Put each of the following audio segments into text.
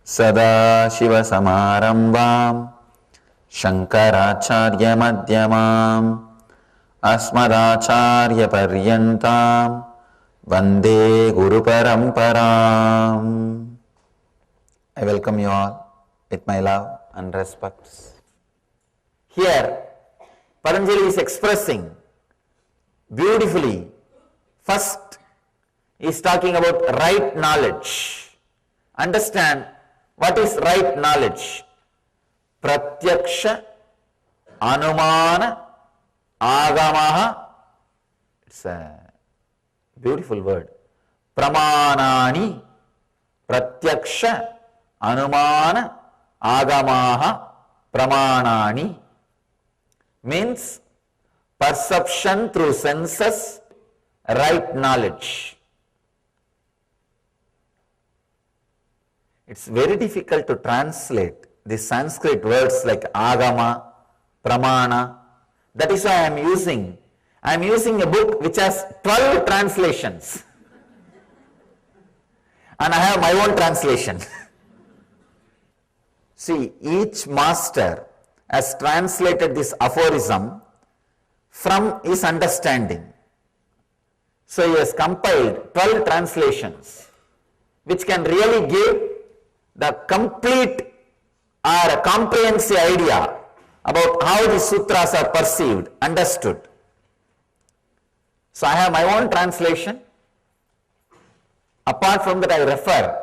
सदाशिवसमारम्भां शङ्कराचार्यमध्यमाम् अस्मदाचार्यपर्यन्तां वन्दे गुरुपरम्पराम्. I welcome you all with my love and respects. Here, Patanjali is expressing beautifully. First, he is talking about right knowledge. Understand what is right knowledge. Pratyaksha, Anumana, Agamaha. It's a beautiful word. Pramanani, Pratyaksha, Anumana, Agamaha, Pramanani means perception through senses, right knowledge. It's very difficult to translate the Sanskrit words like Agama, Pramana. That is why I am using a book which has 12 translations. And I have my own translation. See, each master has translated this aphorism from his understanding. So he has compiled 12 translations which can really give the complete or a comprehensive idea about how the sutras are perceived, understood. So I have my own translation. Apart from that, I refer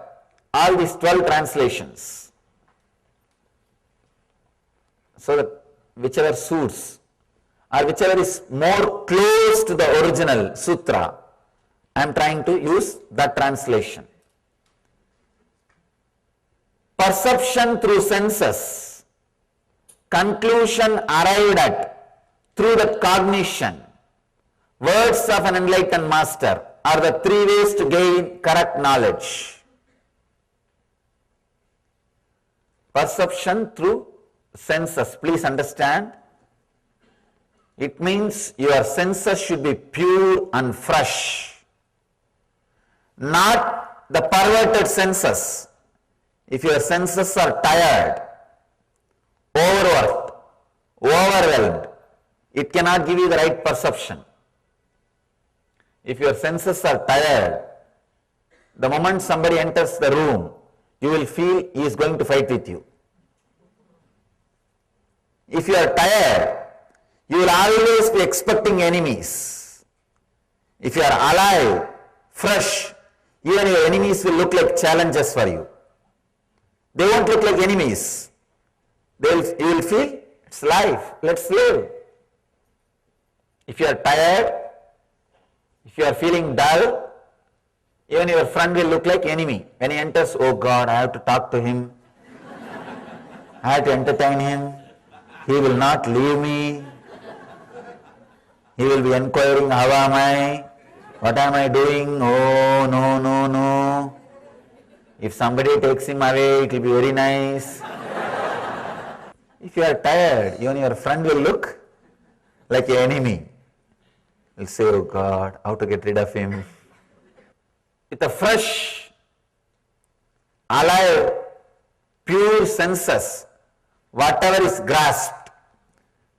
all these 12 translations. So that whichever suits or whichever is more close to the original sutra, I am trying to use that translation. Perception through senses, conclusion arrived at through that cognition, words of an enlightened master are the three ways to gain correct knowledge. Perception through senses, please understand, it means your senses should be pure and fresh, not the perverted senses. If your senses are tired, overworked, overwhelmed, it cannot give you the right perception. If your senses are tired, the moment somebody enters the room, you will feel he is going to fight with you. If you are tired, you will always be expecting enemies. If you are alive, fresh, even your enemies will look like challenges for you. They won't look like enemies. You will feel, it's life, let's live. If you are tired, if you are feeling dull, even your friend will look like enemy. When he enters, oh God, I have to talk to him. I have to entertain him. He will not leave me. He will be inquiring, how am I? What am I doing? Oh, no, no, no. If somebody takes him away, it will be very nice. If you are tired, even your friend will look like an enemy. He'll say, oh God, how to get rid of him. With a fresh, alive, pure senses, whatever is grasped,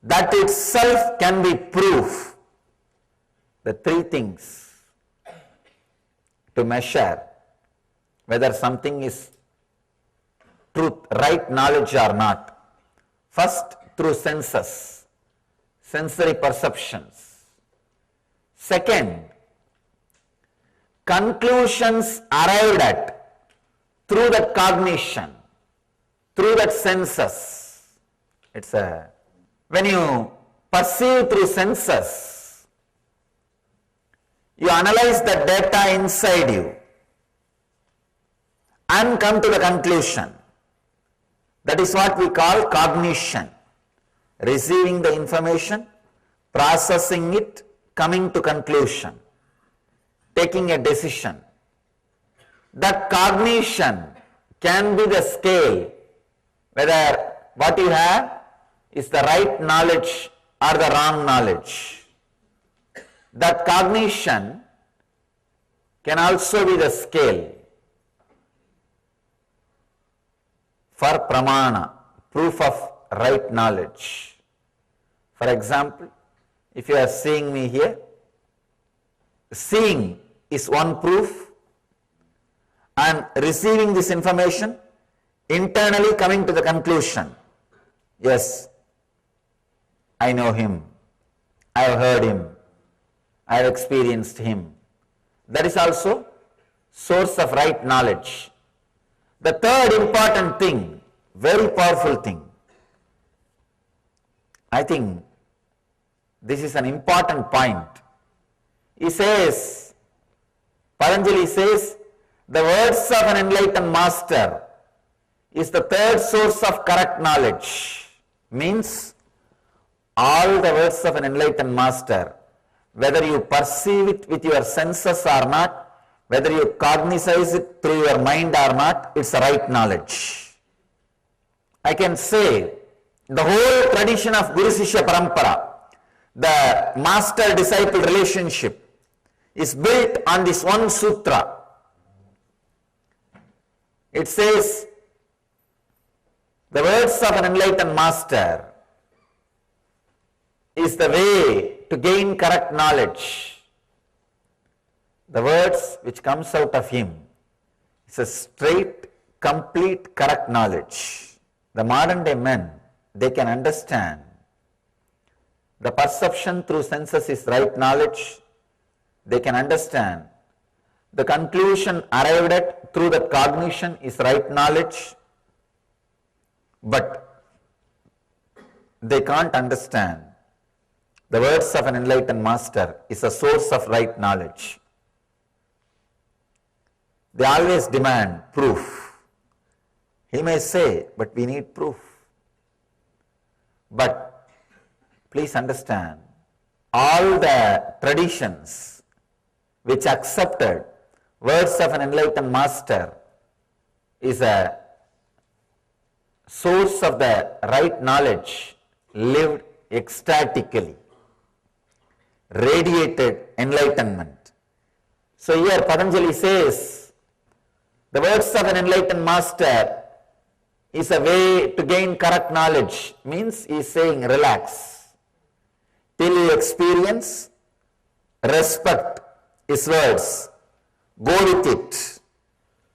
that itself can be proof. The three things to measure whether something is truth, right knowledge or not. First, through senses, sensory perceptions. Second, conclusions arrived at through that cognition, through that senses. When you perceive through senses, you analyze the data inside you and come to the conclusion. That is what we call cognition. Receiving the information, processing it, coming to conclusion, taking a decision. That cognition can be the scale whether what you have is the right knowledge or the wrong knowledge. That cognition can also be the scale. for pramana, proof of right knowledge. For example, if you are seeing me here, seeing is one proof, and receiving this information, internally coming to the conclusion, yes, I know him, I have heard him, I have experienced him. That is also source of right knowledge. The third important thing, very powerful thing, I think this is an important point. He says, Patanjali says, the words of an enlightened master is the third source of correct knowledge. Means, all the words of an enlightened master, whether you perceive it with your senses or not, whether you cognize it through your mind or not, it's the right knowledge. I can say the whole tradition of Guru Sishya Parampara, the master-disciple relationship, is built on this one sutra. It says, the words of an enlightened master is the way to gain correct knowledge. The words which comes out of him is a straight, complete, correct knowledge. The modern day men, they can understand the perception through senses is right knowledge. They can understand the conclusion arrived at through that cognition is right knowledge, but they can't understand the words of an enlightened master is a source of right knowledge. They always demand proof. He may say, but we need proof. But please understand, all the traditions which accepted words of an enlightened master is a source of the right knowledge lived ecstatically, radiated enlightenment. So here Patanjali says, the words of an enlightened master is a way to gain correct knowledge. Means he is saying relax. Till you experience, respect his words, go with it.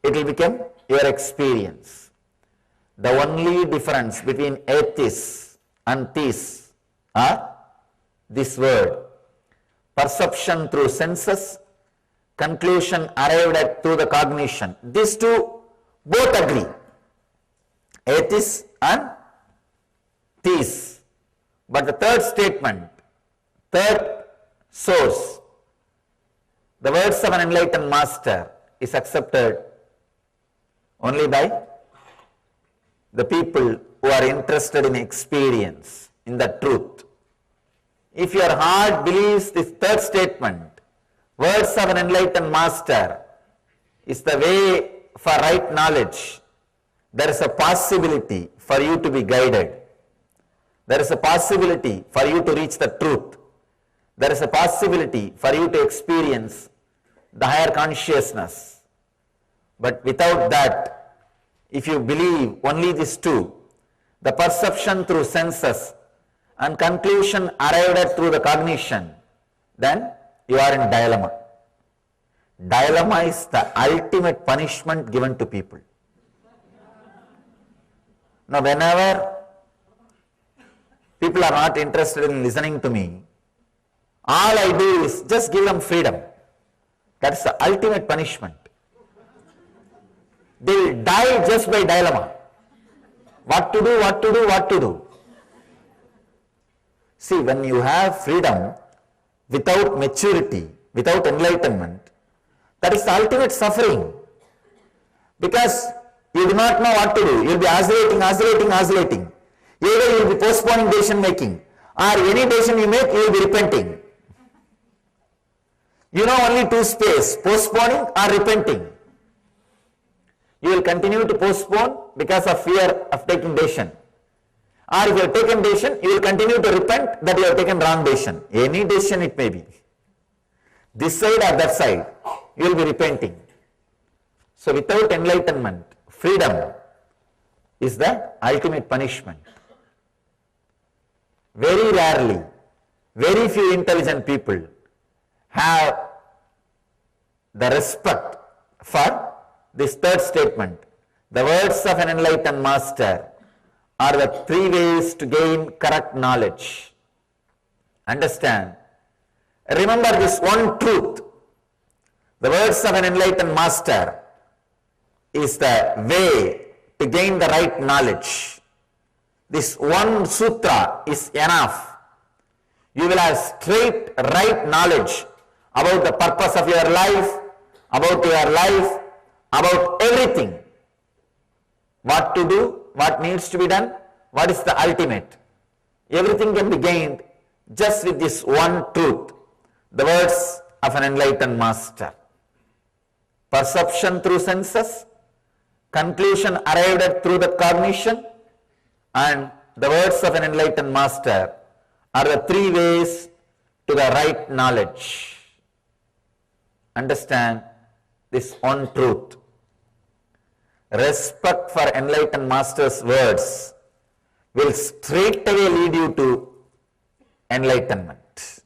It will become your experience. The only difference between atheists and theists are this word. Perception through senses, conclusion arrived at through the cognition. These two both agree. Atheists and theists. But the third statement, third source, the words of an enlightened master is accepted only by the people who are interested in experience, in the truth. If your heart believes this third statement, words of an enlightened master is the way for right knowledge, there is a possibility for you to be guided. There is a possibility for you to reach the truth. There is a possibility for you to experience the higher consciousness. But without that, if you believe only these two, the perception through senses and conclusion arrived at through the cognition, then you are in dilemma. Dilemma is the ultimate punishment given to people. Now, whenever people are not interested in listening to me, all I do is just give them freedom. That's the ultimate punishment. They will die just by dilemma. What to do, what to do, what to do. See, when you have freedom without maturity, without enlightenment, that is the ultimate suffering. Because you do not know what to do. You will be oscillating. Either you will be postponing decision making, or any decision you make, you will be repenting. You know only two space, postponing or repenting. You will continue to postpone because of fear of taking decision. Or if you have taken decision, you will continue to repent that you have taken wrong decision. Any decision it may be. This side or that side, you will be repenting. So without enlightenment, freedom, is the ultimate punishment. Very rarely, very few intelligent people have the respect for this third statement. The words of an enlightened master are the 3 ways to gain correct knowledge. Understand? Remember this one truth. The words of an enlightened master is the way to gain the right knowledge. This one sutra is enough. You will have straight right knowledge about the purpose of your life, about everything. What to do, what needs to be done, what is the ultimate. Everything can be gained just with this one truth. The words of an enlightened master. Perception through senses, conclusion arrived at through the cognition, and the words of an enlightened master are the 3 ways to the right knowledge. Understand this one truth. Respect for enlightened master's words will straightaway lead you to enlightenment.